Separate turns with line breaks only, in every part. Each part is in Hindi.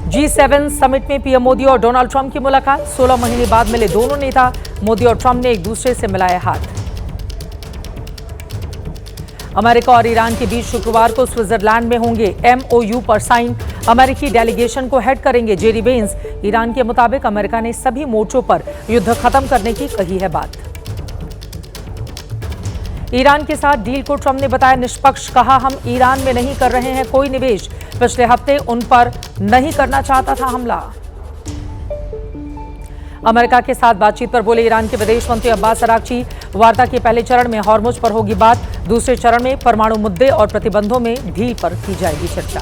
G7 समिट में पीएम मोदी और डोनाल्ड ट्रंप की मुलाकात। 16 महीने बाद मिले दोनों नेता। मोदी और ट्रंप ने एक दूसरे से मिलाए हाथ। अमेरिका और ईरान के बीच शुक्रवार को स्विट्जरलैंड में होंगे MOU पर साइन। अमेरिकी डेलीगेशन को हेड करेंगे जेडी वेंस। ईरान के मुताबिक अमेरिका ने सभी मोर्चों पर युद्ध खत्म करने की कही है बात। ईरान के साथ डील को ट्रंप ने बताया निष्पक्ष। कहा, हम ईरान में नहीं कर रहे हैं कोई निवेश। पिछले हफ्ते उन पर नहीं करना चाहता था हमला। अमेरिका के साथ बातचीत पर बोले ईरान के विदेश मंत्री अब्बास अरागची। वार्ता के पहले चरण में हॉर्मुज पर होगी बात। दूसरे चरण में परमाणु मुद्दे और प्रतिबंधों में ढील पर की जाएगी चर्चा।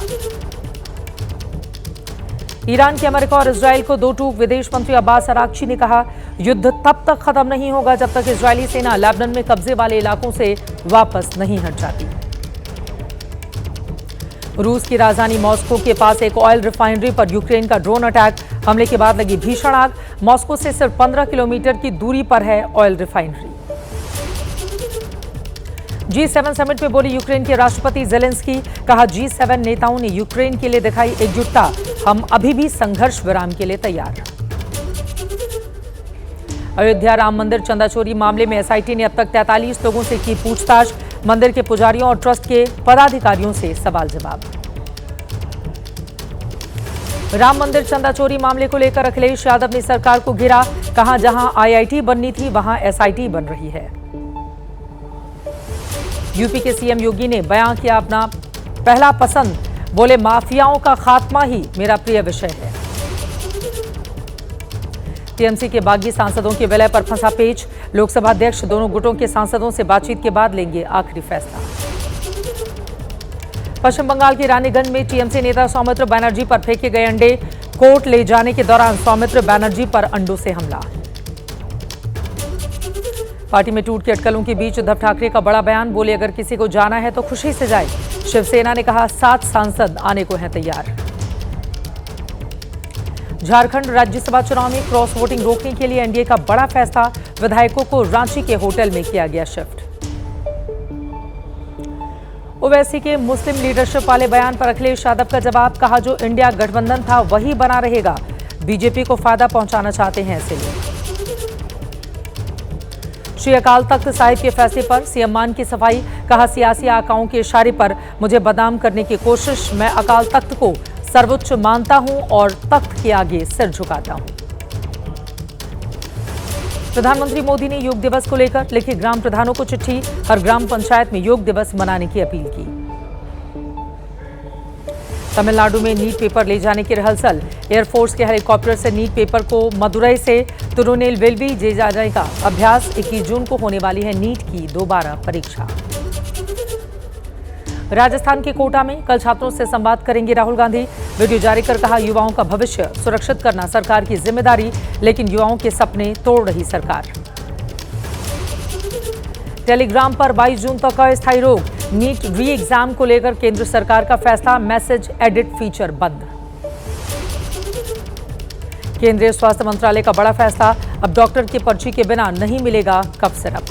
ईरान के अमेरिका और इजराइल को दो टूक। विदेश मंत्री अब्बास अरागची ने कहा, युद्ध तब तक खत्म नहीं होगा जब तक इजरायली सेना लेबनान में कब्जे वाले इलाकों से वापस नहीं हट जाती। रूस की राजधानी मॉस्को के पास एक ऑयल रिफाइनरी पर यूक्रेन का ड्रोन अटैक। हमले के बाद लगी भीषण आग। मॉस्को से सिर्फ 15 किलोमीटर की दूरी पर है ऑयल रिफाइनरी। G7 समिट में बोली यूक्रेन के राष्ट्रपति जेलेंस्की। कहा, G7 नेताओं ने यूक्रेन के लिए दिखाई एकजुटता। हम अभी भी संघर्ष विराम के लिए तैयार। अयोध्या राम मंदिर चंदा चोरी मामले में एसआईटी ने अब तक 43 लोगों से की पूछताछ। मंदिर के पुजारियों और ट्रस्ट के पदाधिकारियों से सवाल जवाब। राम मंदिर चंदा चोरी मामले को लेकर अखिलेश यादव ने सरकार को घेरा। कहा, जहां आईआईटी बननी थी वहां एसआईटी बन रही है। यूपी के सीएम योगी ने बयां किया अपना पहला पसंद। बोले, माफियाओं का खात्मा ही मेरा प्रिय विषय है। टीएमसी के बागी सांसदों के विलय पर फंसा पेच। लोकसभा अध्यक्ष दोनों गुटों के सांसदों से बातचीत के बाद लेंगे आखिरी फैसला। पश्चिम बंगाल के रानीगंज में टीएमसी नेता सौमित्र बनर्जी पर फेंके गए अंडे। कोर्ट ले जाने के दौरान सौमित्र बनर्जी पर अंडों से हमला। पार्टी में टूट के अटकलों के बीच उद्धव ठाकरे का बड़ा बयान। बोले, अगर किसी को जाना है तो खुशी से जाए। शिवसेना ने कहा, 7 सांसद आने को हैं तैयार। झारखंड राज्यसभा चुनाव में क्रॉस वोटिंग रोकने के लिए एनडीए का बड़ा फैसला। विधायकों को रांची के होटल में किया गया शिफ्ट। ओवैसी के मुस्लिम लीडरशिप वाले बयान पर अखिलेश यादव का जवाब। कहा, जो इंडिया गठबंधन था वही बना रहेगा। बीजेपी को फायदा पहुंचाना चाहते हैं ऐसे लोग। श्री अकाल तख्त साहिब के फैसले पर सीएम मान की सफाई। कहा, सियासी आकाओं के इशारे पर मुझे बदनाम करने की कोशिश। मैं अकाल तख्त को सर्वोच्च मानता हूं और तख्त के आगे सिर झुकाता हूं। प्रधानमंत्री मोदी ने योग दिवस को लेकर लिखी ग्राम प्रधानों को चिट्ठी। हर ग्राम पंचायत में योग दिवस मनाने की अपील की। तमिलनाडु में नीट पेपर ले जाने की रिहर्सल। एयरफोर्स के हेलीकॉप्टर से नीट पेपर को मदुरई से तिरुनेलवेली ले जाने का अभ्यास। 21 जून को होने वाली है नीट की दोबारा परीक्षा। राजस्थान के कोटा में कल छात्रों से संवाद करेंगे राहुल गांधी। वीडियो जारी कर कहा, युवाओं का भविष्य सुरक्षित करना सरकार की जिम्मेदारी, लेकिन युवाओं के सपने तोड़ रही सरकार। टेलीग्राम पर 22 जून तक अस्थायी रोक। नीट री एग्जाम को लेकर केंद्र सरकार का फैसला। मैसेज एडिट फीचर बंद। केंद्रीय स्वास्थ्य मंत्रालय का बड़ा फैसला। अब डॉक्टर की पर्ची के बिना नहीं मिलेगा कफ सिरप।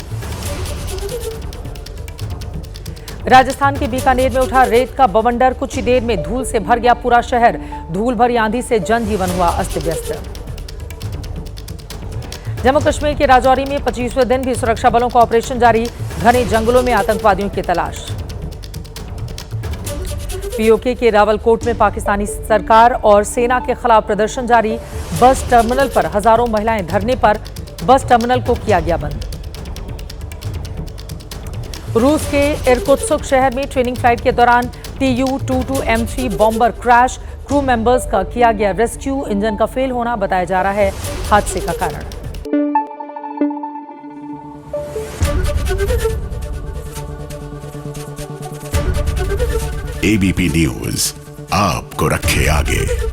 राजस्थान के बीकानेर में उठा रेत का बवंडर। कुछ ही देर में धूल से भर गया पूरा शहर। धूल भरी आंधी से जनजीवन हुआ अस्त व्यस्त। जम्मू कश्मीर के राजौरी में 25वें दिन भी सुरक्षा बलों का ऑपरेशन जारी। घने जंगलों में आतंकवादियों की तलाश। पीओके के रावलकोट में पाकिस्तानी सरकार और सेना के खिलाफ प्रदर्शन जारी। बस टर्मिनल पर हजारों महिलाएं धरने पर। बस टर्मिनल को किया गया बंद। रूस के इरकुत्स्क शहर में ट्रेनिंग फ्लाइट के दौरान Tu-22M3 bomber crash. Crew members का किया गया रेस्क्यू। इंजन का फेल होना बताया जा रहा है हादसे का कारण।
एबीपी न्यूज आपको रखे आगे।